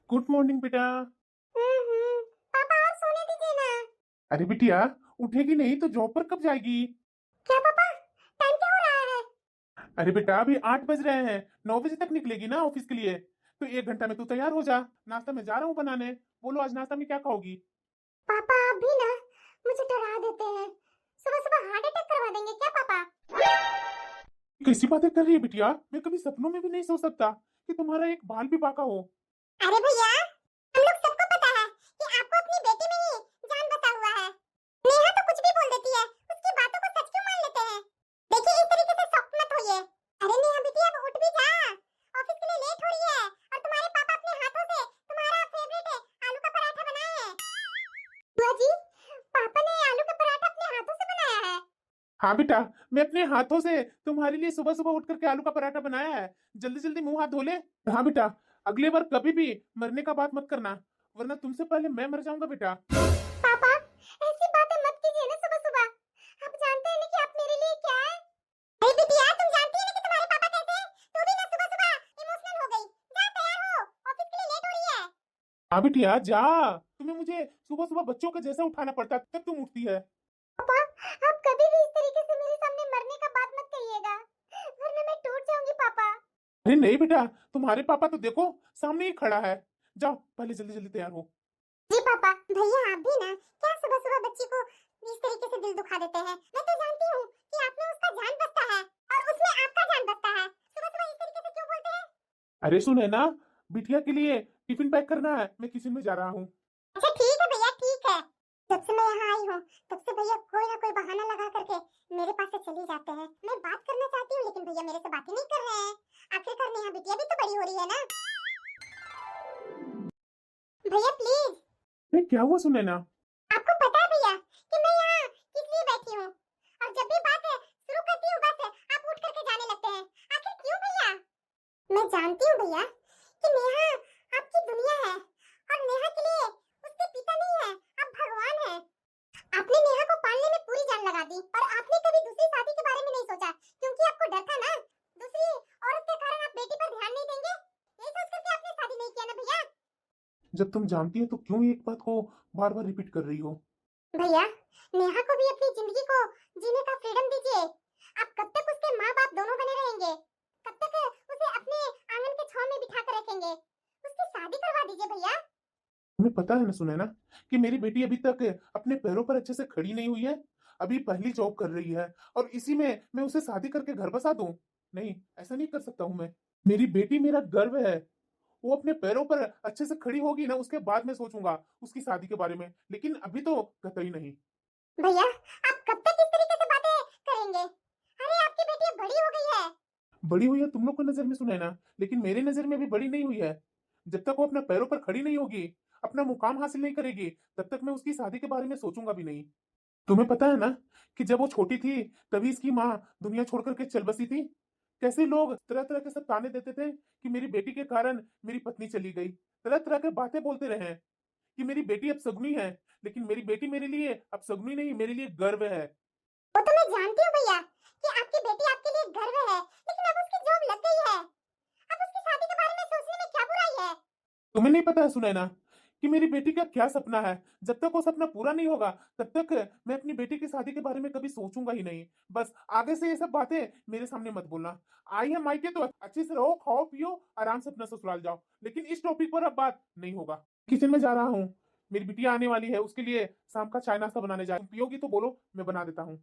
Good morning बेटा। पापा और सोने दीजिए ना। अरे बिटिया, उठेगी नहीं तो जॉब पर कब जाएगी? क्या पापा, टाइम क्या हो रहा है? अरे बेटा, अभी 8 बज रहे हैं। 9 बजे तक निकलेगी ना ऑफिस के लिए। तो 1 घंटा में तू तैयार हो जा। नाश्ता मैं जा रहा हूँ बनाने। बोलो, आज नाश्ता में क्या खाओगी? पापा आप भी ना मुझे डरा देते हैं। सुबह सुबह हार्ट अटैक करवा देंगे क्या पापा? कैसी बातें कर रही है बिटिया? मैं कभी सपनों में भी नहीं सोच सकता कि तुम्हारा एक बाल भी बाका हो। अरे भैया, हम लोग सबको पता है कि आपको अपनी बेटी में ही जान बसा हुआ है। नेहा तो कुछ भी बोल देती है, उसकी बातों को सच क्यों मान लेते हैं? देखिए, इस तरीके से शॉक मत होइए। अरे नेहा बेटी, अब उठ भी जा, ऑफिस के लिए लेट हो रही है। और तुम्हारे पापा अपने हाथों से तुम्हारा फेवरेट है आलू का पराठा बनाया है। बुआ जी, पापा ने आलू का पराठा अपने हाथों से बनाया है। हाँ बेटा, मैं अपने हाथों से तुम्हारे लिए सुबह सुबह उठ करके आलू का पराठा बनाया है। जल्दी जल्दी मुंह हाथ धो ले। हाँ बेटा, अगली बार कभी भी मरने का बात मत करना, वरना तुमसे पहले मैं मर जाऊंगा बेटा। पापा, ऐसी बातें मत कीजिए ना सुबह सुबह। आप जानते हैं ना कि आप मेरे लिए क्या है। अरे बिटिया, तुम जानती है ना कि तुम्हारे पापा कैसे हैं। तू भी ना सुबह सुबह इमोशनल हो गई। जा तैयार हो, ऑफिस के लिए लेट हो रही है। हाँ बिटिया जा। तुम्हें मुझे सुबह सुबह बच्चों के जैसा उठाना पड़ता है, तब तुम उठती है। पापा, आप कभी भी इस तरीके से मेरे सामने मरने का बात मत कहिएगा, वरना मैं टूट जाऊंगी पापा। अरे नहीं बेटा, तुम्हारे पापा तो देखो सामने ही खड़ा है। जाओ पहले जल्दी जल्दी तैयार हो। जी पापा। भैया आप भी ना क्या सुबह सुबह बच्ची को इस तरीके से दिल दुखा देते हैं। मैं तो जानती हूँ कि आप में उसका जान बसता है और उसमें आपका जान बसता है। सुबह सुबह इस तरीके से क्यों बोलते हैं? अरे सुन है ना, बिटिया के लिए टिफिन पैक करना है, मैं किचन में जा रहा हूँ। अच्छा ठीक है भैया, ठीक है। जब से मैं यहाँ आई हूँ तब से भैया कोई ना कोई बहाना लगा करके मेरे पास से चले जाते हैं। मैं बात करना चाहती हूँ लेकिन भैया मेरे से बात ही नहीं कर रहे हैं। आखिरकार नेहा बिटिया भी तो बड़ी हो रही है ना। भैया प्लीज। अरे क्या हुआ सुन है ना? आपको पता है भैया कि मैं यहाँ किस लिए बैठी हूँ? और जब भी बात शुरू करती हूँ बस आप उठ करके जाने लगते हैं। आखिर क्यों भैया? मैं जानती हूँ भैया कि नेहा आपकी दुनिया है और नेहा के लिए उसके पिता नहीं है, आप भगवान हैं। आपने नेहा को पालने में पूरी जान लगा दी और आपने कभी दूसरी शादी के बारे में नहीं सोचा क्योंकि आपको डर था ना दूसरी औरत के कारण आप बेटी पर ध्यान नहीं देंगे। यही सोच करके आपने शादी नहीं किया ना भैया। जब तुम जानती हो तो क्यों एक बात को बार बार रिपीट कर रही हो? भैया, नेहा को भी अपनी जिंदगी को जीने का फ्रीडम दीजिए। आप कब तक उसके माँ बाप दोनों बने रहेंगे? कब तक उसे अपने आंगन के छांव में बिठा कर रखेंगे? उसकी शादी करवा दीजिए भैया। तुम्हें पता है ना सुन है ना, कि मेरी बेटी अभी तक अपने पैरों पर अच्छे से खड़ी नहीं हुई है। अभी पहली जॉब कर रही है और इसी में मैं उसे शादी करके घर बसा दूं? नहीं, ऐसा नहीं कर सकता हूं मैं। मेरी बेटी मेरा गर्व है। वो अपने पैरों पर अच्छे से खड़ी होगी ना, उसके बाद मैं सोचूंगा उसकी शादी के बारे में, लेकिन अभी तो कतई नहीं। भैया, आप कब तक इस तरीके से बातें करेंगे? अरे आपकी बेटी अब बड़ी हो गई है। बड़ी हुई है तुम लोग को नजर में सुने ना, लेकिन मेरी नजर में भी बड़ी नहीं हुई है। जब तक वो अपने पैरों पर खड़ी नहीं होगी, अपना मुकाम हासिल नहीं करेगी, तब तक मैं उसकी शादी के बारे में सोचूंगा भी नहीं। तुम्हें पता है ना कि जब वो छोटी थी तभी इसकी माँ दुनिया छोड़ करके चल बसी थी। कैसे लोग तरह तरह के सब ताने देते थे कि मेरी बेटी के कारण मेरी पत्नी चली गई। तरह तरह के बातें बोलते रहे कि मेरी बेटी अब सगुनी है, लेकिन मेरी बेटी मेरे लिए अब सगुनी नहीं, मेरे लिए गर्व है। वो तो मैं जानती हूँ भैया कि आपकी बेटी आपके लिए गर्व है, लेकिन अब उसकी जॉब लग गई है। अब उसकी शादी के बारे में सोचने में क्या बुराई है? तुम्हें नहीं पता है सुनैना कि मेरी बेटी का क्या सपना है? जब तक वो सपना पूरा नहीं होगा तब तक मैं अपनी बेटी की शादी के बारे में कभी सोचूंगा ही नहीं। बस आगे से ये सब बातें मेरे सामने मत बोलना। आई है मायके तो अच्छे से रहो, खाओ पियो, आराम से अपना ससुराल जाओ, लेकिन इस टॉपिक पर अब बात नहीं होगा। किचन में जा रहा हूँ, मेरी बिटिया आने वाली है, उसके लिए शाम का चाय नाश्ता बनाने जा रहा हूँ। पियोगी तो बोलो, मैं बना देता हूँ।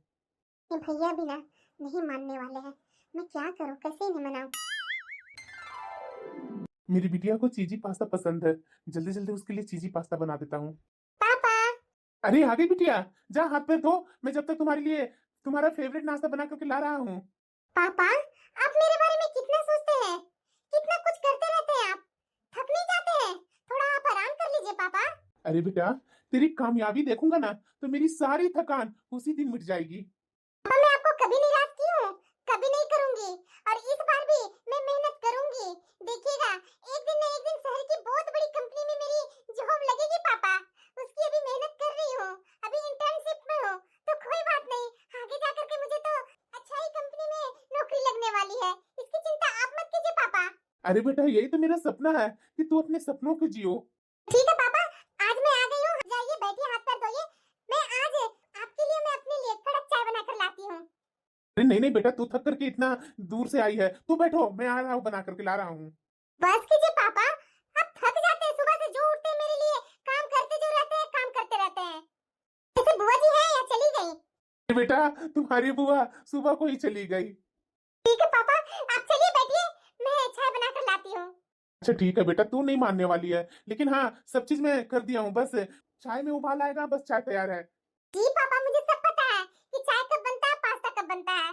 ये भैया भी ना नहीं मानने वाले हैं। मैं क्या करूँ, कैसे इन्हें मनाऊं? मेरी बिटिया को चीजी पास्ता पसंद है, जल्दी जल्दी उसके लिए चीजी पास्ता बना देता हूँ। पापा। अरे आ गई बिटिया, जा हाथ पैर धो, मैं जब तक तुम्हारे लिए तुम्हारा फेवरेट नाश्ता बना करके ला रहा हूँ। पापा, आप मेरे बारे में कितना सोचते हैं, कितना कुछ करते रहते हैं आप। थक नहीं जाते हैं? थोड़ा आप आराम कर लीजिए पापा। अरे बेटा, तेरी कामयाबी देखूंगा ना तो मेरी सारी थकान उसी दिन मिट जाएगी। पापा, मैं आपको कभी निराश की हूँ? कभी नहीं करूंगी। और इस बार भी मैं मेहनत करूंगी। देखिएगा, एक दिन न एक दिन शहर की बहुत बड़ी कंपनी में मेरी जॉब लगेगी पापा। उसकी अभी मेहनत कर रही हूँ, अभी इंटर्नशिप में हूँ। तो कोई बात नहीं, आगे जाकर के मुझे तो अच्छा ही कंपनी में नौकरी लगने वाली है। इसकी चिंता आप मत कीजिए पापा। अरे बेटा यही तो मेरा सपना है कि तू अपने सपनों को जियो। ठीक है पापा, आज मैं आ गई हूँ। जाइए बैठिए, हाथ पैर धोइए। मैं आज आपके लिए मैं अपने लिए कड़क चाय बनाकर लाती हूँ। अरे नहीं नहीं बेटा, तू थक करके इतना दूर से आई है, तू बैठो, मैं आ रहा हूँ, बना करके ला रहा हूँ। बस कीजिए पापा, आप थक जाते हैं सुबह से जो उठते हैं मेरे लिए काम करते जो रहते हैं, काम करते रहते हैं। जैसे बुआ जी है या चली गई? अरे बेटा तुम्हारी बुआ सुबह को ही चली गई। ठीक है पापा, आप चलिए बैठिए, मैं चाय बनाकर लाती हूँ। अच्छा ठीक है बेटा, तू नहीं मानने वाली है, लेकिन हाँ सब चीज मैं कर दिया हूँ, बस चाय में उबाल आएगा, बस चाय तैयार है। जी पापा, मुझे सब पता है कि चाय कब बनता है, पास्ता कब बनता है।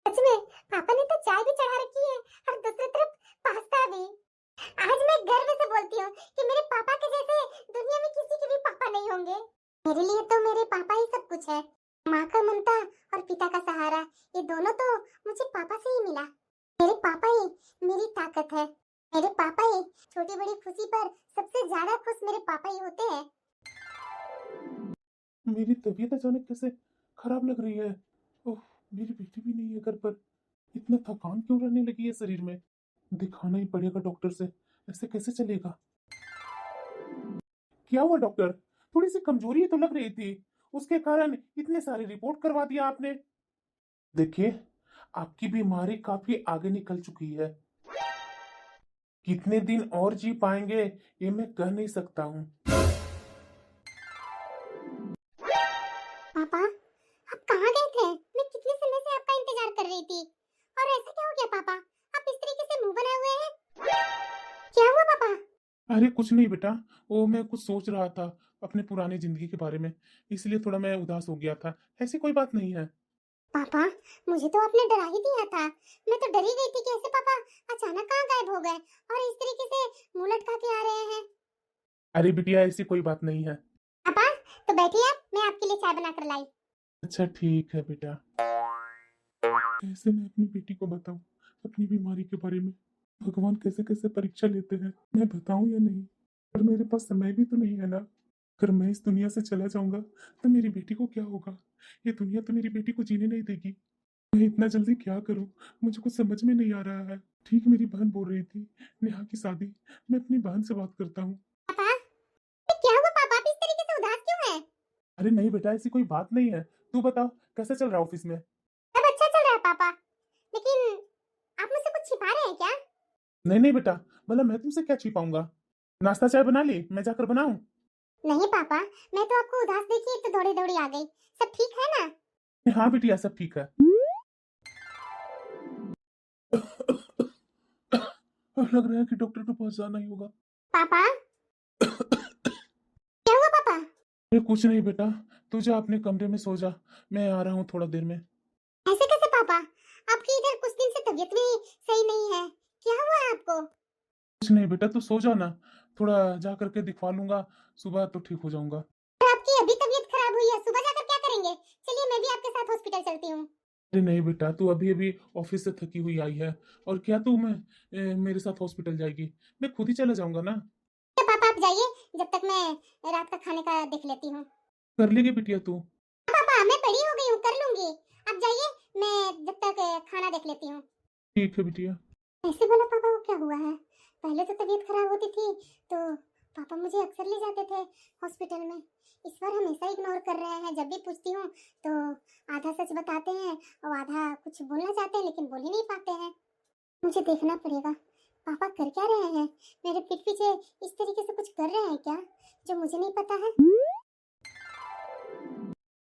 सच में पापा ने तो चाय भी चढ़ा रखी है और दूसरी तरफ पास्ता भी। आज मैं गर्व से बोलती हूँ कि मेरे पापा के जैसे दुनिया में किसी के भी पापा नहीं होंगे। मेरे लिए तो मेरे पापा ही सब कुछ है। माँ का ममता और पिता का सहारा, ये दोनों तो मुझे पापा से ही मिला। मेरे पापा ही मेरी ताकत है। मेरे पापा ही छोटी बड़ी खुशी पर सबसे ज्यादा खुश मेरे पापा ही होते हैं। मेरी तबीयत अचानक कैसे खराब लग रही है। ओह, मेरी बेटी भी नहीं है घर पर। इतना थकान क्यों रहने लगी है शरीर में। दिखाना ही पड़ेगा डॉक्टर से, ऐसे कैसे चलेगा। क्या हुआ डॉक्टर, थोड़ी सी कमजोरी तो लग रही थी, उसके कारण इतने सारे रिपोर्ट करवा दिया आपने। देखिए आपकी बीमारी काफी आगे निकल चुकी है, कितने दिन और जी पाएंगे ये मैं कह नहीं सकता हूँ। पापा, आप कहाँ गए थे? मैं कितने समय से आपका इंतजार कर रही थी। और ऐसा क्या हो गया पापा? आप इस तरीके से मुंह बनाए हुए हैं। क्या हुआ पापा? अरे कुछ नहीं बेटा, वो मैं कुछ सोच रहा था अपने पुराने जिंदगी के बारे में, इसलिए थोड़ा मैं उदास हो गया था, ऐसी कोई बात नहीं है। पापा, मुझे तो आपने डरा ही दिया था। मैं तो डरी गई थी कि ऐसे पापा अचानक कहाँ गायब हो गए और इस तरीके से मुंह लटका के आ रहे हैं। अरे बिटिया ऐसी कोई बात नहीं है। पापा, तो बैठिए आप, मैं आपके लिए चाय बनाकर लाई। अच्छा ठीक है बेटा। कैसे मैं अपनी बेटी को बताऊं अपनी बीमारी के बारे में। भगवान कैसे कैसे परीक्षा लेते हैं, मैं बताऊं या नहीं। पर मेरे पास समय भी तो नहीं है ना। अगर मैं इस दुनिया से चला जाऊंगा तो मेरी बेटी को क्या होगा। ये दुनिया तो मेरी बेटी को जीने नहीं देगी। मैं इतना जल्दी क्या करूं, मुझे कुछ समझ में नहीं आ रहा है। ठीक मेरी बहन बोल रही थी नेहा की शादी, मैं अपनी बहन से बात करता हूँ। पापा, ये क्या हुआ पापा? आप इस तरीके से उदास क्यों हैं? अरे नहीं बेटा ऐसी कोई बात नहीं है, तू बताओ कैसा चल रहा है ऑफिस में। सब अच्छा चल रहा है पापा, लेकिन आप मुझसे कुछ छिपा रहे हैं क्या? नहीं नहीं बेटा, मतलब मैं तुमसे क्या छिपाऊंगा। नाश्ता चाय बना ली, मैं जाकर बनाऊं। नहीं पापा, मैं तो आपको उदास देखी तो दौड़ी दौड़ी आ गई। सब ठीक है ना? हाँ बिटिया सब ठीक है। लग रहा है कि डॉक्टर के पास जाना ही होगा। पापा, क्या हुआ पापा? अरे कुछ नहीं बेटा, तू जा अपने कमरे में सो जा, मैं आ रहा हूँ थोड़ा देर में। ऐसे कैसे पापा? आपकी इधर कुछ दिन से तबीयत भी सही नहीं है। क्या हुआ है आपको? कुछ नहीं बेटा, तू सो जा ना, थोड़ा जा करके दिखवा लूंगा, सुबह तो ठीक हो जाऊंगा। और आपकी अभी तबीयत खराब हुई है, सुबह जाकर क्या करेंगे? चलिए मैं भी आपके साथ हॉस्पिटल चलती हूँ। अरे नहीं बेटा, तू अभी अभी ऑफिस से थकी हुई आई है, और क्या तू मेरे साथ हॉस्पिटल जाएगी, मैं खुद ही चला जाऊंगा ना। तो पापा आप जाइए, जब तक मैं रात का खाने का देख लेती हूँ। कर लेगी बिटिया तू। पापा मैं बड़ी हो गई हूँ, कर लूंगी। आप जाइए, मैं जब तक खाना देख लेती हूँ। ठीक है बिटिया। ऐसे बोला पापा को क्या हुआ है? पहले तो तबीयत खराब होती थी तो पापा मुझे अक्सर ले जाते थे हॉस्पिटल में। इस बार हमेशा इग्नोर कर रहे हैं। जब भी पूछती हूँ तो आधा सच बताते हैं और आधा कुछ बोलना चाहते हैं लेकिन बोल ही नहीं पाते हैं। मुझे देखना पड़ेगा पापा कर क्या रहे हैं। मेरे पीठ पीछे इस तरीके से कुछ कर रहे हैं क्या जो मुझे नहीं पता है?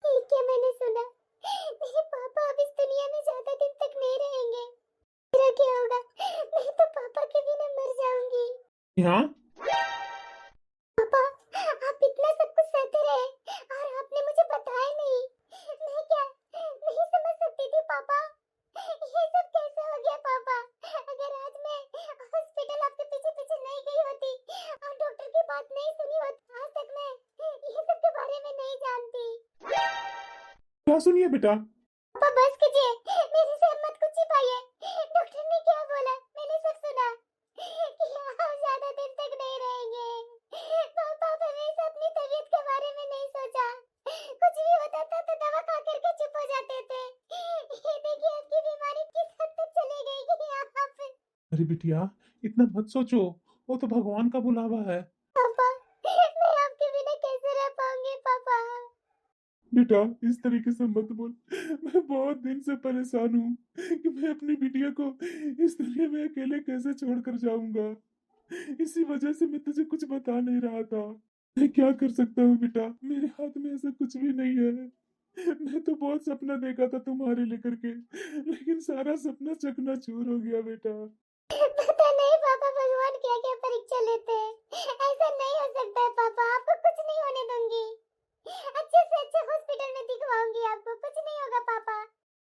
ये क्या मैंने सुना? मेरे पापा अब इस दुनिया में ज्यादा दिन तक नहीं रहेंगे। मेरा क्या होगा? मैं तो पापा के बिना मर जाऊंगी। हाँ पापा, आप इतना सब कुछ सहते रहे और आपने मुझे बताया नहीं। मैं क्या नहीं समझ सकती थी पापा। ये सब कैसे हो गया पापा? अगर आज मैं हॉस्पिटल आपके पीछे पीछे नहीं गई होती और डॉक्टर की बात नहीं सुनी होती, आज तक मैं ये सब के बारे में नहीं जानती। क्या सुनिए बेटा। पापा बस कीजिए, मेरे से मत कुछ छिपाइए। डॉक्टर ने क्या बोला मैंने सब सुना कि आप ज्यादा दिन तक नहीं रहेंगे। पापा हमेशा अपनी तबीयत के बारे में नहीं सोचा। कुछ भी होता था तो दवा खा करके चुप हो जाते थे। ये देखिए आपकी बीमारी किस हद तक चली गई कि आप अरे बिटिया, इतना मत सोचो, वो तो भगवान का बुलावा है। पापा, मैं आपके बिना कैसे रह पाऊंगी पापा? बेटा, इस तरीके से मत बोल। मैं बहुत दिन से परेशान हूँ कि मैं अपनी बिटिया को इस दुनिया में अकेले कैसे छोड़कर जाऊंगा। इसी वजह से मैं तुझे कुछ बता नहीं रहा था। मैं क्या कर सकता हूँ बेटा, मेरे हाथ में ऐसा कुछ भी नहीं है। मैं तो बहुत सपना देखा था तुम्हारे लेकर के, लेकिन सारा सपना चकनाचूर हो गया बेटा। पता नहीं पापा, भगवान क्या क्या परीक्षा लेते हैं। ऐसा नहीं हो सकता है पापा, आपको कुछ नहीं होने दूंगी। अच्छे से अच्छे हॉस्पिटल में दिखवाऊंगी आपको, कुछ नहीं होगा पापा।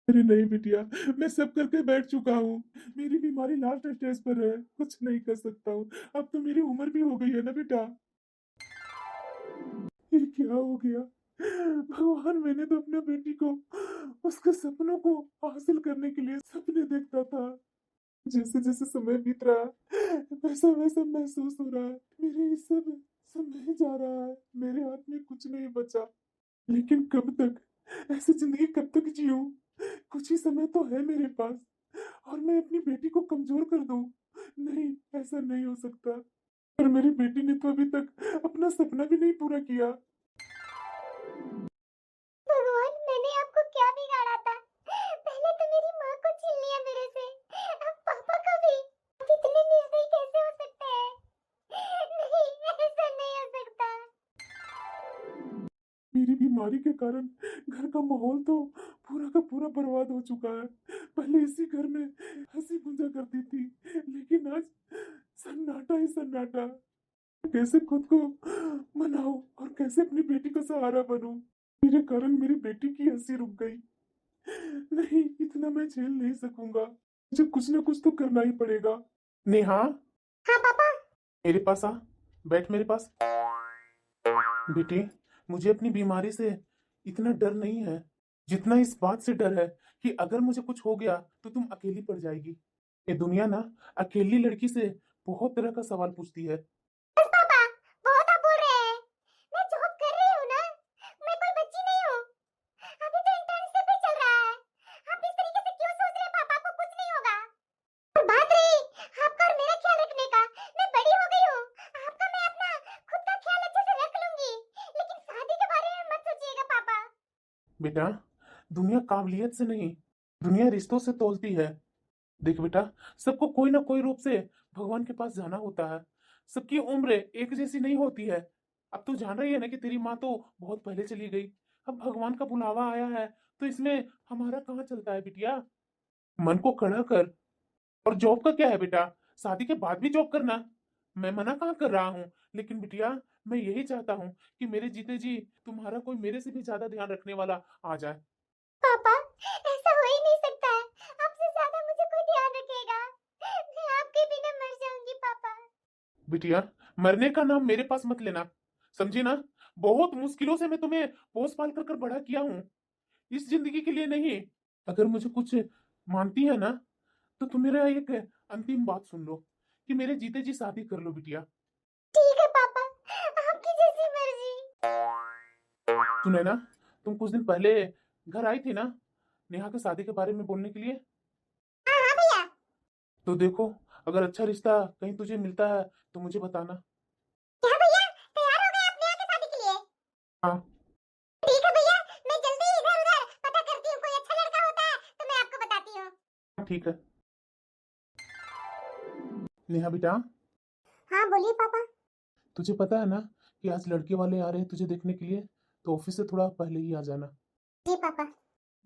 अरे नहीं बिटिया, मैं सब करके बैठ चुका हूँ। मेरी बीमारी लास्ट स्टेज पर है, कुछ नहीं कर सकता हूँ। अब तो मेरी उम्र भी हो गई है ना बेटा। ये क्या हो गया भगवान, मैंने तो अपने बेटी को उसके सपनों को हासिल करने के लिए सपने देखता था। जैसे जैसे समय बीत रहा है वैसा वैसा महसूस हो रहा है मेरे ये सब समय जा रहा है, मेरे हाथ में कुछ नहीं बचा। लेकिन कब तक ऐसी जिंदगी कब तक जीऊं? कुछ ही समय तो है मेरे पास, और मैं अपनी बेटी को कमजोर कर दूं? नहीं, ऐसा नहीं हो सकता। पर मेरी बेटी ने तो अभी तक अपना सपना भी नहीं पूरा किया। भगवान, मैंने आपको क्या बिगाड़ा था? पहले तो मेरी माँ को छीन लिया मेरे से, अब पापा को भी। आप इतने निर्दयी कैसे हो सकते हैं? नहीं, ऐसा नहीं हो सकता। मेरी बीमारी के कारण घर का माहौल तो पूरा का पूरा बर्बाद हो चुका है। पहले इसी घर में हंसी गुंजा करती थी, लेकिन आज सन्नाटा ही सन्नाटा। कैसे खुद को मनाऊं और कैसे अपनी बेटी का सहारा बनूं? मेरे कारण मेरी बेटी की हंसी रुक गई। नहीं, इतना मैं झेल नहीं सकूंगा, मुझे कुछ ना कुछ तो करना ही पड़ेगा। नेहा, हाँ पापा। मेरे पास आ, बैठ मेरे पास। बेटी, मुझे अपनी बीमारी से इतना डर नहीं है जितना इस बात से डर है कि अगर मुझे कुछ हो गया तो तुम अकेली पड़ जाएगी। ये दुनिया ना अकेली लड़की से बहुत तरह का सवाल पूछती है। बस पापा, बहुत आप बोल रहे हैं। मैं जॉब कर रही हूँ ना, मैं कोई बच्ची नहीं हूँ। अभी तो इंटर्नशिप भी चल रहा है। आप इस तरीके से क्यों सोच रहे हैं? पापा को कुछ नहीं होगा। और बात रही आपका और मेरा ख्याल रखने का, मैं बड़ी हो गई हूँ। आपका मैं अपना खुद का ख्याल अच्छे से रख लूंगी, लेकिन शादी के बारे में मत सोचिएगा पापा। बेटा, दुनिया काबिलियत से नहीं, दुनिया रिश्तों से तौलती है। देख बेटा, सबको कोई ना कोई रूप से भगवान के पास जाना होता है। सबकी उम्र एक जैसी नहीं होती है। अब तो जान रही है ना कि तेरी माँ तो बहुत पहले चली गई। अब भगवान का बुलावा आया है, तो इसमें हमारा कहाँ चलता है बिटिया? मन को कड़ा कर। और जॉब का क्या है बेटा, शादी के बाद भी जॉब करना? मैं मना कहाँ कर रहा हूँ, लेकिन बिटिया, मैं यही चाहता हूँ कि मेरे जीते जी तुम्हारा कोई मेरे से भी ज्यादा ध्यान रखने वाला आ जाए। पापा, ऐसा हो ही नहीं सकता है। आपसे ज्यादा मुझे कोई ध्यान रखेगा? मैं आपके बिना मर जाऊंगी पापा। बिटिया, मरने का नाम मेरे पास मत लेना, समझी ना? बहुत मुश्किलों से मैं तुम्हें पोस पाल कर कर बड़ा किया हूँ, इस जिंदगी के लिए नहीं। अगर मुझे कुछ मानती है ना, तो तुम मेरा एक अंतिम बात सुन लो कि मेरे जीते जी शादी कर लो बिटिया। ठीक है पापा, आपकी जैसी मर्जी। सुने ना, तुम कुछ दिन पहले घर आई थी ना नेहा के शादी के बारे में बोलने के लिए। हाँ हाँ भैया। तो देखो, अगर अच्छा रिश्ता कहीं तुझे मिलता है तो मुझे बताना। क्या भैया, तैयार हो गए अपने यहाँ के शादी के लिए? हाँ। ठीक है भैया, मैं जल्दी इधर उधर पता करती हूँ, कोई अच्छा लड़का होता है तो मैं आपको बताती हूँ। ठीक है। नेहा बेटा, हाँ बोलिए पापा। तुझे पता है ना कि आज लड़के वाले आ रहे हैं तुझे देखने के लिए, तो ऑफिस से थोड़ा पहले ही आ जाना। जी पापा।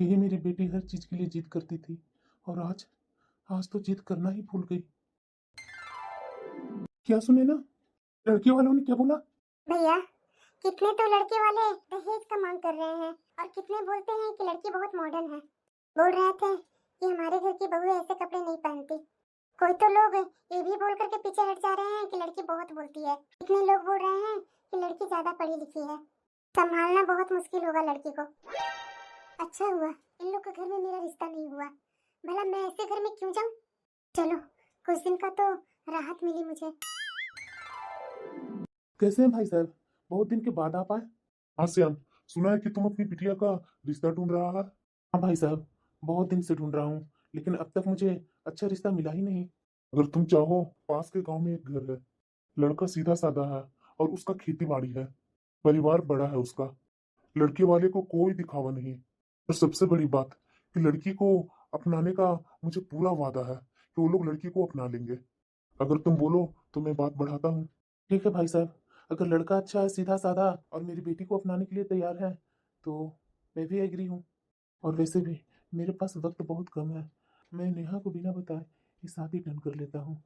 यही मेरी बेटी हर चीज के लिए जिद करती थी, और आज आज तो जिद करना ही भूल गई। क्या सुने ना, लड़के वालों ने क्या बोला? भैया, कितने तो लड़के वाले दहेज का मांग कर रहे हैं, और कितने बोलते हैं कि लड़की बहुत मॉडर्न है। बोल रहे थे कि हमारे घर की बहू ऐसे कपड़े नहीं पहनती। कोई तो लोग ये भी बोल करके पीछे हट जा रहे हैं कि लड़की बहुत बोलती है। कितने लोग बोल रहे हैं कि लड़की ज्यादा पढ़ी लिखी है, संभालना बहुत मुश्किल होगा लड़की को। अच्छा हुआ इन लोग के घर में मेरा रिश्ता नहीं हुआ, भला मैं ऐसे घर में क्यों जाऊं। चलो, कुछ दिन का तो राहत मिली मुझे। कैसे हैं भाई साहब, बहुत दिन के बाद आप आए। हाँ श्याम, सुना है कि तुम अपनी बिटिया का रिश्ता ढूंढ रहा है। हाँ भाई साहब, बहुत दिन से ढूंढ रहा हूँ, लेकिन अब तक मुझे अच्छा रिश्ता मिला ही नहीं। अगर तुम चाहो, पास के गांव में एक घर है, लड़का सीधा साधा है और उसका खेती बाड़ी है, परिवार बड़ा है उसका, लड़के वाले को कोई दिखावा नहीं, और सबसे बड़ी बात कि लड़की को अपनाने का मुझे पूरा वादा है कि वो लोग लड़की को अपना लेंगे। अगर तुम बोलो तो मैं बात बढ़ाता हूँ। ठीक है भाई साहब, अगर लड़का अच्छा है, सीधा साधा और मेरी बेटी को अपनाने के लिए तैयार है तो मैं भी एग्री हूँ। और वैसे भी मेरे पास वक्त बहुत कम है, मैं नेहा को बिना बताए ये शादी डन कर लेता हूँ।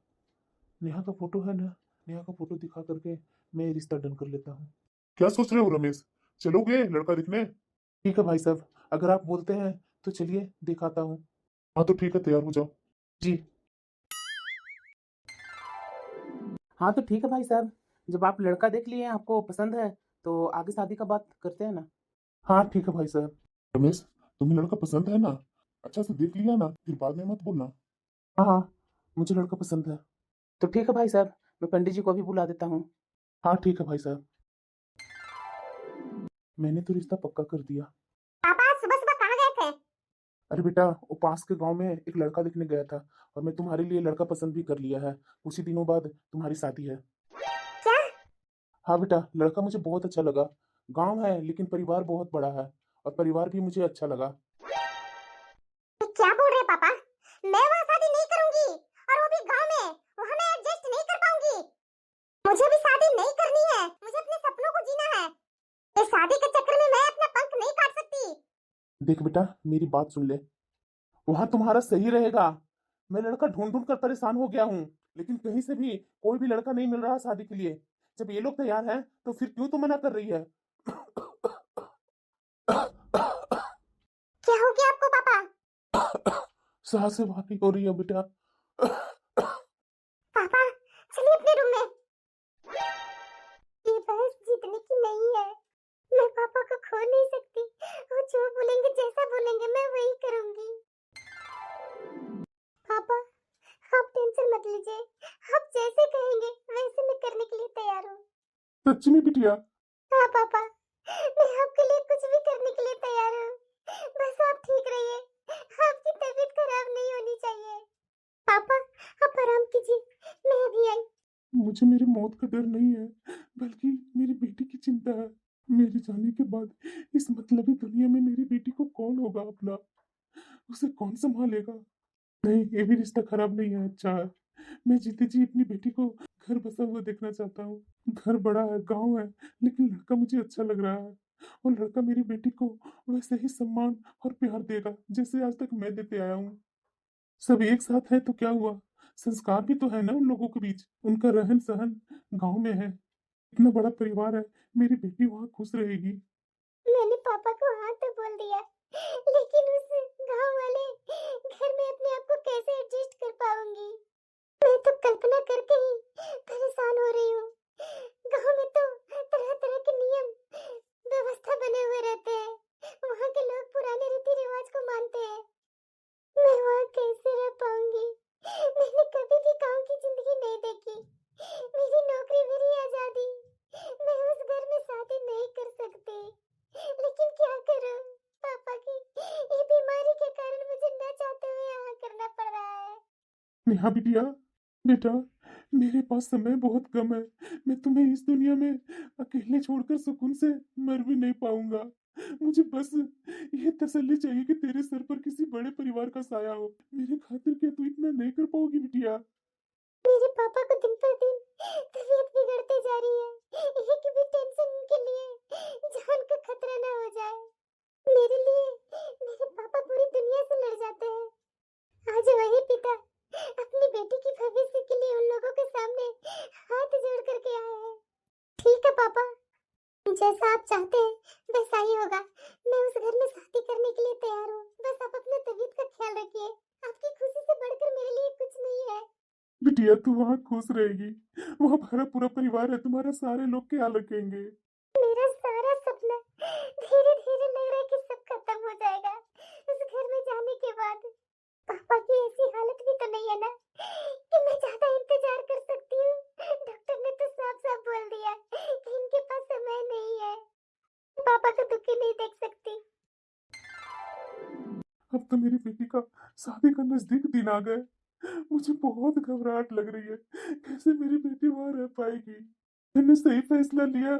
नेहा का फोटो है ना, नेहा का फोटो दिखा करके मैं ये रिश्ता डन कर लेता हूँ। क्या सोच रहे हो रमेश, चलोगे लड़का दिखने? ठीक है भाई साहब, अगर आप बोलते हैं तो चलिए दिखाता हूँ। हाँ तो ठीक है, तैयार हो जाओ। जी। हाँ तो ठीक है भाई साहब, जब आप लड़का देख लिए आपको पसंद है तो आगे शादी का बात करते हैं ना। हाँ ठीक है भाई साहब। रमेश, तुम्हें लड़का पसंद है ना? अच्छा से देख लिया ना, फिर बाद में मत बोलना। हाँ हाँ, मुझे लड़का पसंद है। तो ठीक है भाई साहब, मैं पंडित जी को भी बुला देता हूँ। हाँ ठीक है भाई साहब, मैंने तो रिश्ता पक्का कर दिया। पापा सुबह सुबह कहाँ गए थे? अरे बेटा, वो पास के गांव में एक लड़का दिखने गया था और मैं तुम्हारे लिए लड़का पसंद भी कर लिया है। कुछ ही दिनों बाद तुम्हारी शादी है। क्या? हाँ बेटा, लड़का मुझे बहुत अच्छा लगा। गांव है लेकिन परिवार बहुत बड़ा है और परिवार भी मुझे अच्छा लगा। ये क्या बोल रहे हैं पापा? मैं वहाँ शादी नहीं करूंगी, और वो भी गांव में। वहाँ मैं एडजस्ट नहीं कर पाऊंगी। मुझे भी शादी नहीं करनी है, मुझे अपने सपनों को जीना है। इस शादी के चक्कर में मैं अपना पंख नहीं काट सकती। देख बेटा, मेरी बात सुन ले, वहां तुम्हारा सही रहेगा। मैं लड़का ढूंढ ढूंढ कर परेशान हो गया हूँ, लेकिन कहीं से भी कोई भी लड़का नहीं मिल रहा शादी के लिए। जब ये लोग तैयार हैं तो फिर क्यों तू मना कर रही है? क्या हो गया आपको पापा? सांस से बात नहीं हो रही है बेटा। पापा चलिए अपने रूम में। ये बहस जीतने की नहीं है। मैं पापा को खो नहीं सकती। वो जो बोलेंगे, जैसा बोलेंगे मैं वही करूंगी। पापा आप टेंशन मत लीजिए, आप जैसे कहेंगे वैसे मैं करने के लिए तैयार हूँ। सच में बिटिया? हाँ पापा, मैं आपके लिए कुछ भी करने के लिए तैयार हूँ। बस आप ठीक रहिए, आपकी तबीयत खराब नहीं होनी चाहिए। पापा आप आराम कीजिए, मैं अभी आई। मुझे मेरी मौत का डर नहीं है, बल्कि मेरी बेटी की चिंता है। मेरे जाने के बाद इस मतलबी दुनिया में मेरी बेटी को कौन होगा अपना, उसे कौन संभालेगा? नहीं, ये भी रिश्ता खराब नहीं है, अच्छा है। मैं जीते जी अपनी बेटी को घर बसा हुआ देखना चाहता हूँ। घर बड़ा है, गांव है, लेकिन लड़का मुझे अच्छा लग रहा है। और लड़का मेरी बेटी को वैसे ही सम्मान और प्यार देगा जैसे आज तक मैं देते आया हूँ। सब एक साथ है तो क्या हुआ, संस्कार भी तो है ना उन लोगों के बीच, उनका रहन सहन गांव में है। इतना बड़ा परिवार है, मेरी बेटी वहां खुश रहेगी। मैंने पापा को हाँ तो बोल दिया, लेकिन उस गांव वाले घर में अपने आप को कैसे एडजस्ट कर पाऊंगी? मैं तो कल्पना करके ही परेशान हो रही हूँ। गांव में तो तरह तरह के नियम व्यवस्था बने हुए रहते हैं। वहाँ के लोग पुराने रीति रिवाज को मानते हैं। मैं वहाँ कैसे रह पाऊंगी? मैंने कभी भी गांव की जिंदगी नहीं देखी। मेरी नौकरी, मेरी आजादी। मैं उस घर में शादी नहीं कर सकती, लेकिन क्या करूं? पापा की ये बीमारी के कारण मुझे न चाहते हुए यहाँ करना पड़ रहा है। नेहा बिटिया, बेटा, मेरे पास समय बहुत कम है। मैं तुम्हें इस दुनिया में अकेले छोड़कर सुकून से मर भी नहीं पाऊंगा। मुझे बस ये तसल्ली चाहिए कि तेरे सर पर किसी बड़े परिवार का साया हो। मेरे खातिर क्या तू इतना नहीं कर पाओगी बिटिया? मेरे पापा को दिन पर दिन तबीयत बिगड़ती जा रही है। एक भी टेंशन उनके लिए जान का खतरा ना हो जाए। मेरे लिए मेरे पापा पूरी दुनिया से लड़ जाते हैं। आज वही पिता अपनी बेटी की भविष्य के लिए उन लोगों के सामने हाथ जोड़ करके आए हैं। ठीक है पापा, जैसा आप चाहते हैं वैसा ही होगा। मैं उस घर में शादी करने के लिए तैयार हूँ। बस आप अपने तबीयत का ख्याल रखिए। आपकी खुशी से बढ़कर मेरे लिए कुछ नहीं है। बिटिया तू वहाँ खुश रहेगी, वहाँ हमारा पूरा परिवार है, तुम्हारा सारे लोग ख्याल रखेंगे। मेरा सारा सपना धीरे धीरे लग रहा है कि सब खत्म हो जाएगा उस घर में जाने के बाद। पापा की ऐसी हालत भी तो नहीं है ना कि मैं ज्यादा इंतजार कर सकती हूँ। डॉक्टर ने तो साफ साफ बोल दिया कि इनके पास समय नहीं है। पापा को दुखी नहीं देख सकती। अब तो मेरी बेटी का शादी का नजदीक दिन आ गए। मुझे बहुत घबराहट लग रही है, कैसे मेरी बेटी वहां रह पाएगी। मैंने सही फैसला लिया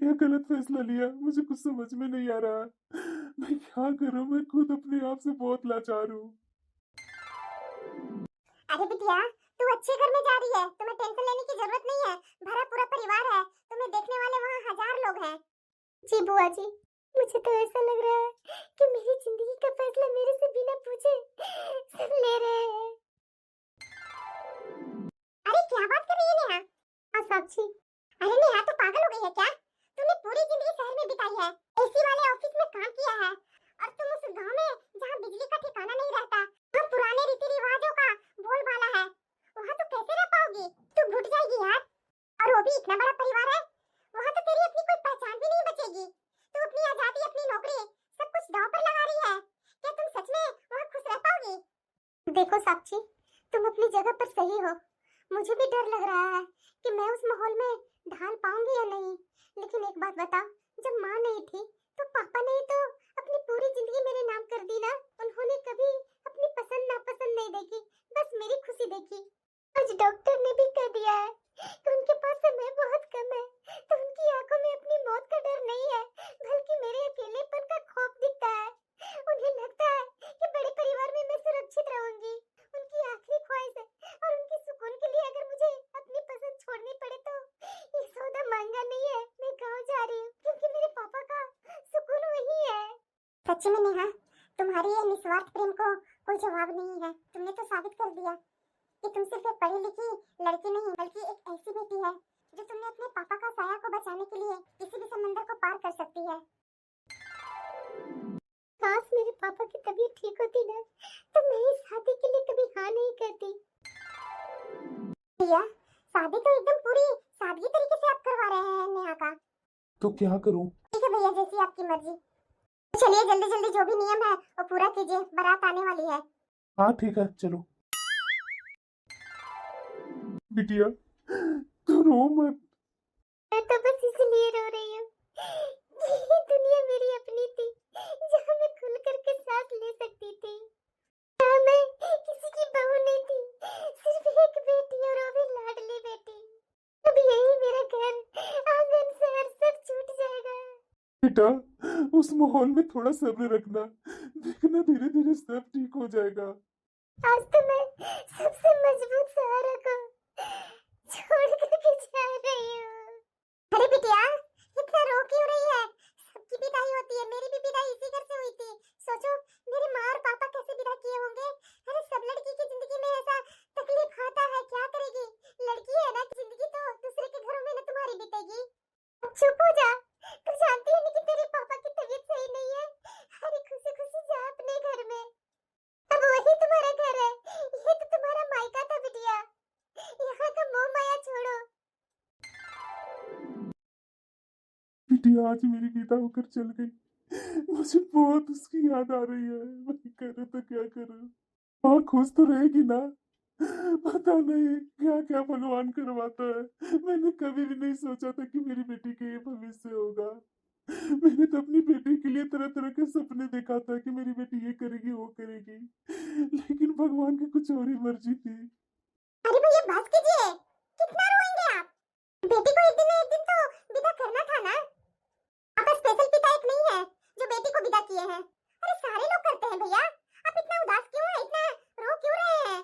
या गलत फैसला लिया, मुझे कुछ समझ में नहीं आ रहा। मैं क्या करूं, मैं खुद अपने आप से बहुत लाचार हूँ। अरे बिटिया, तू अच्छे घर में जा रही है, तुम्हें टेंशन लेने की जरूरत नहीं है। भरा पूरा परिवार है, तुम्हें देखने वाले वहाँ हजार लोग हैं। जी बुआ जी, मुझे तो ऐसा लग रहा है कि मेरी जिंदगी का फैसला मेरे से बिना पूछे सब ले रहे हैं। अरे क्या बात कर रही है नेहा? हाँ साक्षी। अरे नेहा तो पागल हो गई है क्या? तूने पूरी जिंदगी शहर में बिताई है, एसी वाले ऑफिस में काम किया है, और तुम उस गांव में जहाँ बिजली का ठिकाना नहीं रहता, वहाँ पुराने रीति रिवाजों का बोलबाला है, वहाँ तो कैसे रह पाओगी? तू घुट जाएगी यार। और वो भी इतना बड़ा परिवार है, वहाँ तो तेरी अपनी कोई पहचान भी नहीं बचेगी। तू अपनी आजादी, अपनी नौकरी, सब कुछ दांव पर लगा रही है। क्या तुम सच में वहाँ खुश रह पाओगी? देखो साक्षी, तुम अपनी जगह पर सही हो। मुझे भी डर लग रहा है कि मैं उस माहौल में ढाल पाऊंगी या नहीं। लेकिन एक बात बता, जब माँ नहीं थी तो पापा ने तो अपनी पूरी जिंदगी मेरे नाम कर दी ना। उन्होंने कभी अपनी पसंद नापसंद नहीं देखी, बस मेरी खुशी देखी। आज डॉक्टर ने भी कह दिया है कि उनके पास समय बहुत कम है, तो उनकी आंखों में अपनी मौत का डर नहीं है, बल्कि मेरे अकेलेपन का खौफ दिखता है। उन्हें लगता है कि बड़े परिवार में मैं सुरक्षित रहूंगी। उनकी आखिरी ख्वाहिश है, और उनके सुकून के लिए अगर मुझे अपनी पसंद छोड़नी पड़े तो ये सौदा महंगा नहीं है। मैं गांव जा रही हूँ क्योंकि मेरे पापा का सुकून वही है। सच में नेहा, तुम्हारी ये निस्वार्थ प्रेम को कोई जवाब नहीं है। तुमने तो साबित कर दिया कि तुम सिर्फ एक पढ़ी लिखी लड़की नहीं, बल्कि एक ऐसी बेटी है जो तुमने अपने पापा का साया को बचाने के लिए किसी भी समंदर को पार कर सकती है। काश मेरे पापा की तबीयत ठीक होती ना, तो मैं इस शादी के लिए कभी हाँ नहीं करती। भैया, शादी तो एकदम पूरी सादगी तरीके से आप करवा रहे हैं नेहा का। तो क्या करूं? ठीक है भैया, जैसी आपकी मर्जी। चलिए जल्दी जल्दी जो भी नियम है वो पूरा कीजिए, बारात आने वाली है। हाँ ठीक है, चलो। बिटिया, तू रो मत। मैं तो बस इसलिए रो रही हूँ कि ये दुनिया मेरी अपनी थी, जहाँ मैं खुल करके सांस ले सकती थी। जहाँ मैं किसी की बहू नहीं थी, सिर्फ एक बेटी, और वो भी लाडली बेटी। अब यही मेरा घर, आंगन, शहर सब छूट जाएगा। बेटा, उस माहौल में थोड़ा सब्र रखना, देखना धीरे धीरे सब ठीक हो जाएगा। आज तो मैं सबसे मजबूत सहारा को छोड़ करके जा रही हूँ। अरे बिटिया, इतना रो क्यों रही है? सबकी विदाई होती है, मेरी भी विदाई इसी घर से हुई थी। सोचो मेरी माँ और पापा कैसे विदा किए होंगे। अरे सब लड़की की जिंदगी में ऐसा तकलीफ आता है, क्या करेगी? लड़की है ना, जिंदगी तो दूसरे के घरों में ना तुम्हारी बीतेगी। चुप हो जा, तू जानती है ना कि तेरे पापा की तबीयत सही नहीं है। अरे खुशी खुशी जा अपने घर में, अब वही तुम्हारा घर है। ये तो तुम्हारा मायका था बिटिया, यहाँ का मोह माया छोड़ो। बिटिया आज मेरी गीता होकर चल गई, मुझे बहुत उसकी याद आ रही है। मैं करूँ तो क्या करूँ? और खुश तो रहेगी ना? पता नहीं क्या क्या भगवान करवाता है। मैंने कभी भी नहीं सोचा था कि मेरी बेटी का ये भविष्य होगा। मैंने तो अपनी बेटी के लिए तरह तरह के सपने देखा था कि मेरी बेटी ये करेगी वो करेगी, लेकिन भगवान की कुछ और ही मर्जी थी। अरे भैया बस कीजिए, कितना रोएंगे आप? बेटी को एक दिन ना एक दिन तो विदा करना था ना। आपका स्पेशल पिता एक नहीं है जो बेटी को विदा किए हैं। अरे सारे लोग करते हैं भैया, आप इतना उदास क्यों हैं, इतना रो क्यों रहे हैं?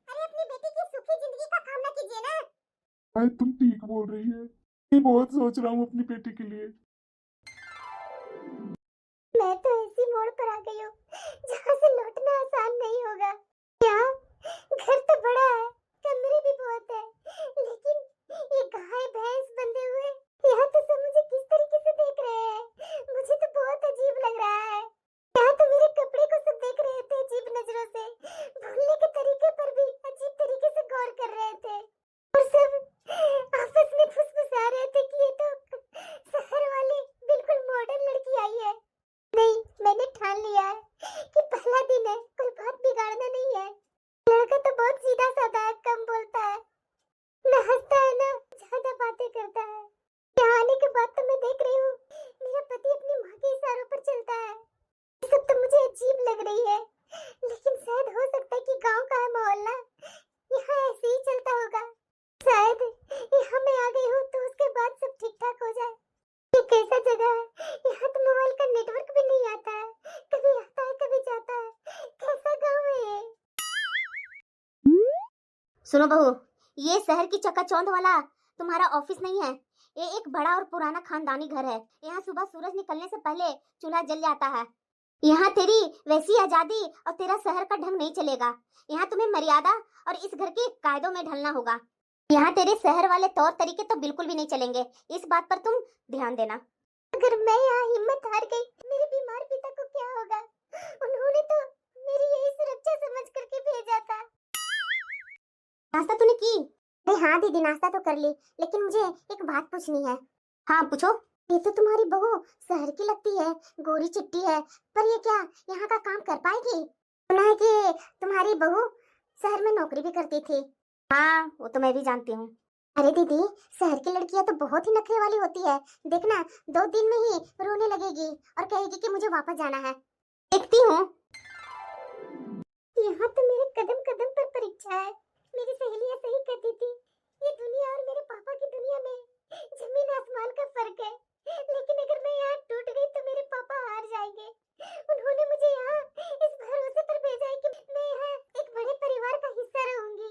अरे अपनी बेटी की सुखी जिंदगी का कामना कीजिए ना। भाई तुम ठीक बोल रही है, मैं बहुत सोच रहा हूँ अपनी बेटी के लिए। मैं तो ऐसी मोड़ पर आ गई हूँ जहाँ से लौटना आसान नहीं होगा। क्या घर तो बड़ा है, कमरे भी बहुत है, लेकिन ये गाय भैंस बंधे हुए यहाँ तो सब मुझे किस तरीके से देख रहे हैं। मुझे तो बहुत अजीब लग रहा है। यहाँ तो मेरे कपड़े को सब देख रहे थे अजीब नजरों से, बोलने के तरीके पर भी अजीब तरीके से गौर कर रहे थे, और सब आपस में फुसफुसा रहे थे कि ये तो शहर वाली बिल्कुल मॉडर्न लड़की आई है। नहीं, मैंने ठान लिया है कि पहला दिन है, कोई बात बिगाड़ना नहीं है। लड़का तो बहुत सीधा साधा है, कम बोलता है, ना हंसता है ना ज्यादा बातें करता है। यहाँ आने के बाद तो मैं देख रही हूँ मेरा पति अपनी माँ के इशारों पर चलता है। ये सब तो मुझे अजीब लग रही है, लेकिन शायद हो सकता है कि गांव का है माहौल ना, सुनो बहू, ये शहर की चकाचौंध वाला तुम्हारा ऑफिस नहीं है। ये एक बड़ा और पुराना खानदानी घर है। यहाँ सुबह सूरज निकलने से पहले चूल्हा जल जाता है। यहाँ तेरी वैसी आजादी और तेरा शहर का ढंग नहीं चलेगा। यहाँ तुम्हें मर्यादा और इस घर के कायदों में ढलना होगा। यहाँ तेरे शहर वाले तौर तरीके तो बिल्कुल भी नहीं चलेंगे। इस बात पर तुम ध्यान देना। अगर मैं यहाँ हिम्मत हार गई, मेरे बीमार पिता को क्या होगा? उन्होंने तो मेरी यही सुरक्षा समझ करके भेजा था। नाश्ता तूने की? अरे हाँ दीदी, नाश्ता तो कर ली, लेकिन मुझे एक बात पूछनी है। हाँ पूछो। ये तो तुम्हारी बहू शहर की लगती है, गोरी चिट्टी है, पर ये क्या यहाँ का काम कर पाएगी? सुना है कि तुम्हारी बहू शहर में नौकरी भी करती थी। हाँ वो तो मैं भी जानती हूँ। अरे दीदी, शहर की लड़कियां तो बहुत ही नखरे वाली होती है। देखना 2 दिन में ही रोने लगेगी और कहेगी कि मुझे वापस जाना है। देखती हूँ। यहाँ तो मेरे कदम कदम पर परीक्षा है। मेरी सहेलियां सही कहती थी, ये दुनिया और मेरे पापा की दुनिया में जमीन आसमान का फर्क है। लेकिन अगर मैं यहाँ टूट गई तो मेरे पापा हार जाएंगे। उन्होंने मुझे यहाँ इस भरोसे पर भेजा है कि मैं यहाँ एक बड़े परिवार का हिस्सा रहूंगी।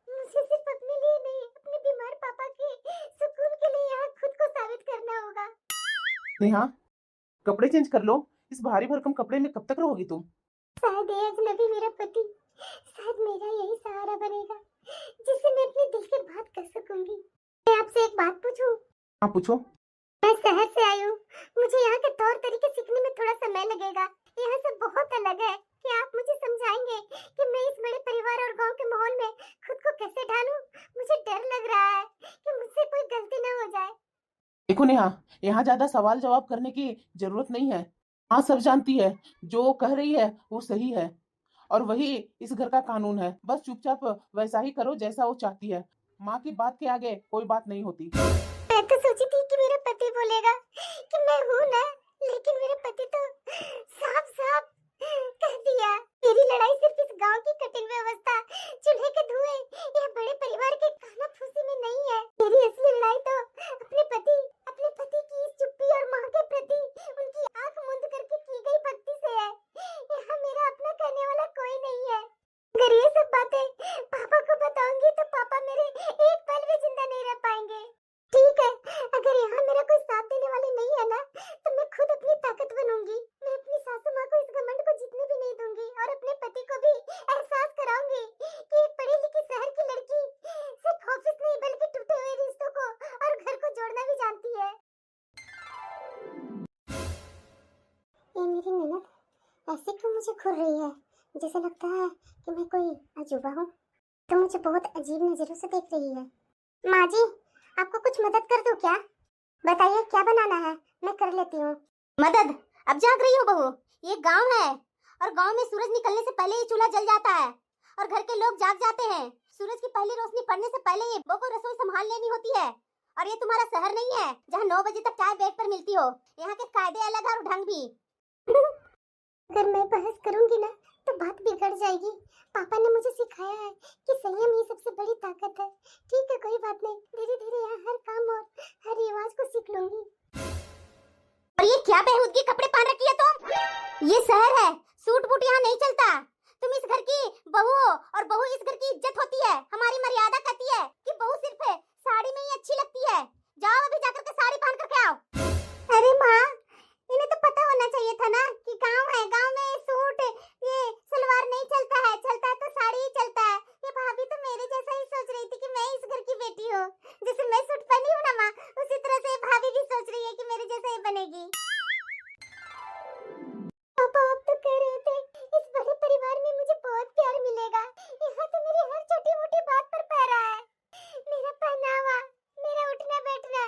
मुझे सिर्फ अपने लिए नहीं, अपने बीमार पापा के सुकून के लिए यहाँ खुद को साबित करना होगा। नेहा, कपड़े चेंज कर लो। इस भारी भरकम कपड़े में कब तक रहोगी तुम? शायद ये अजनबी मेरा पति, शायद मेरा यही सहारा बनेगा जिससे मैं अपने दिल की बात कर सकूंगी। मैं आपसे एक बात पूछूं? हाँ पूछो। मैं शहर से आई हूँ, मुझे यहाँ के तौर तरीके सीखने में थोड़ा समय लगेगा। यहाँ से बहुत अलग है। क्या आप मुझे समझाएंगे कि मैं इस बड़े परिवार और गांव के माहौल में खुद को कैसे ढालूं? मुझे डर लग रहा है कि मुझसे कोई गलती न हो जाए। देखो नेहा, यहाँ ज्यादा सवाल जवाब करने की जरूरत नहीं है। हाँ सब जानती है, जो कह रही है वो सही है और वही इस घर का कानून है। बस चुपचाप वैसा ही करो जैसा वो चाहती है। माँ की बात के आगे कोई बात नहीं होती। मैं तो सोची थी कि मेरा पति बोलेगा कि मैं हूँ ना, लेकिन मेरे पति तो साफ साफ कह दिया। मेरी लड़ाई सिर्फ इस गांव की कठिन व्यवस्था, चूल्हे के धुएं या बड़े परिवार के खाना फूसी में नहीं है। मेरी असली लड़ाई तो अपने पति की इस चुप्पी और माँ के प्रति उनकी आंख मूंद करके की गई भक्ति से है। यहाँ मेरा अपना कहने वाला कोई नहीं है। अगर ये सब बातें पापा को बताऊंगी तो पापा मेरे एक पल भी जिंदा नहीं रह पाएंगे। ठीक है, अगर यहाँ मेरा कोई साथ देने वाले नहीं है ना, तो मैं खुद अपनी ताकत बनूंगी। मैं अपनी सासू माँ को इस घमंड को जीतने भी नहीं दूंगी और अपने पति को भी एहसास कराऊंगी कि एक पढ़ी लिखी शहर की लड़की सिर्फ ऑफिस नहीं बल्कि टूटे हुए रिश्तों को और घर को जोड़ना भी जानती है। ये मेरी ननद ऐसे क्यों मुझे घूर रही है? जैसे लगता है कि मैं कोई अजूबा हूँ। तो मुझे बहुत अजीब नजरों से देख रही है। माँ जी, आपको कुछ मदद कर दूं क्या? बताइए क्या बनाना है, मैं कर लेती हूँ। मदद? अब जाग रही हो बहू? ये गांव है और गांव में सूरज निकलने से पहले ही चूल्हा जल जाता है और घर के लोग जाग जाते हैं। सूरज की पहली रोशनी पड़ने से पहले ही बहू को रसोई संभाल लेनी होती है। और ये तुम्हारा शहर नहीं है जहाँ 9 बजे तक चाय बेड पर मिलती हो। यहाँ के कायदे अलग और ढंग भी। अगर मैं बहस करूंगी ना तो बात बिगड़ जाएगी। पापा ने मुझे सिखाया है कि संयम ही सबसे बड़ी ताकत है। ठीक है, कोई बात नहीं, धीरे धीरे यहाँ हर काम और हर रिवाज को सीख लूंगी। और ये क्या बेहूदगी कपड़े पहन रखी है तुम? ये शहर है, सूट बूट यहाँ नहीं चलता। तुम इस घर की बहू हो और बहू इस घर की इज्जत होती है। हमारी मर्यादा कहती है कि बहू सिर्फ साड़ी में ही अच्छी लगती है। जाओ अभी जाकर के साड़ी पहन करके आओ। अरे माँ, इन्हें तो पता होना चाहिए था ना कि गांव है, गांव में सूट ये सलवार नहीं चलता है, चलता है तो साड़ी ही चलता है। ये भाभी तो मेरे जैसा ही सोच रही थी कि मैं इस घर की बेटी हूँ। जैसे मैं सूट पहनी हूँ ना माँ, उसी तरह से भाभी भी सोच रही है कि मेरे जैसा ही बनेगी। पापा आप तो कह रहे थे इस बड़े परिवार में मुझे बहुत प्यार मिलेगा। यहाँ तो मेरी हर छोटी मोटी बात पर पैरा है। मेरा पहनावा, मेरा उठना बैठना,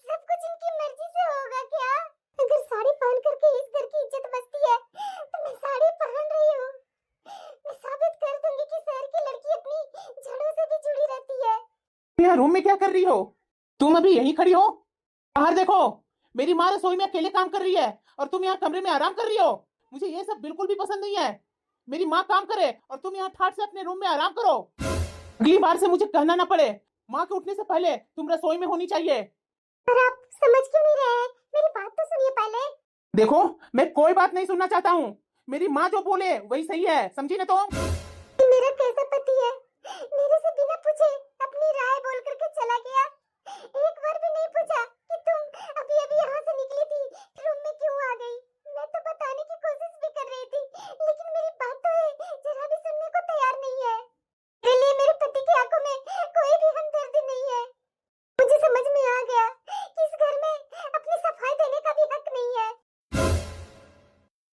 सब कुछ इनकी मर्जी से होगा क्या? अगर साड़ी पहन करके इस घर की इज्जत बचती है तो मैं साड़ी पहन रही हूँ। मैं साबित कर दूंगी कि शहर की लड़की अपनी जड़ों से भी जुड़ी रहती है। यहाँ रूम में क्या कर रही हो? तुम अभी यहीं खड़ी हो? बाहर देखो, मेरी माँ रसोई में अकेले काम कर रही है और तुम यहाँ कमरे में आराम कर रही हो। मुझे ये सब बिल्कुल भी पसंद नहीं है। मेरी माँ काम करे और तुम यहाँ ठाठ से अपने रूम में आराम करो। अगली बार से मुझे कहना ना पड़े। माँ के उठने से पहले तुम रसोई में होनी चाहिए। पर आप समझ क्यों नहीं रहे हैं? मेरी बात तो सुनिए पहले। देखो, मैं कोई बात नहीं सुनना चाहता हूँ। मेरी माँ जो बोले वही सही है, समझी ना? तो मेरा कैसा पति है मेरे से बिना पूछे अपनी राय बोल करके चला गया। एक बार भी नहीं पूछा कि तुम अभी अभी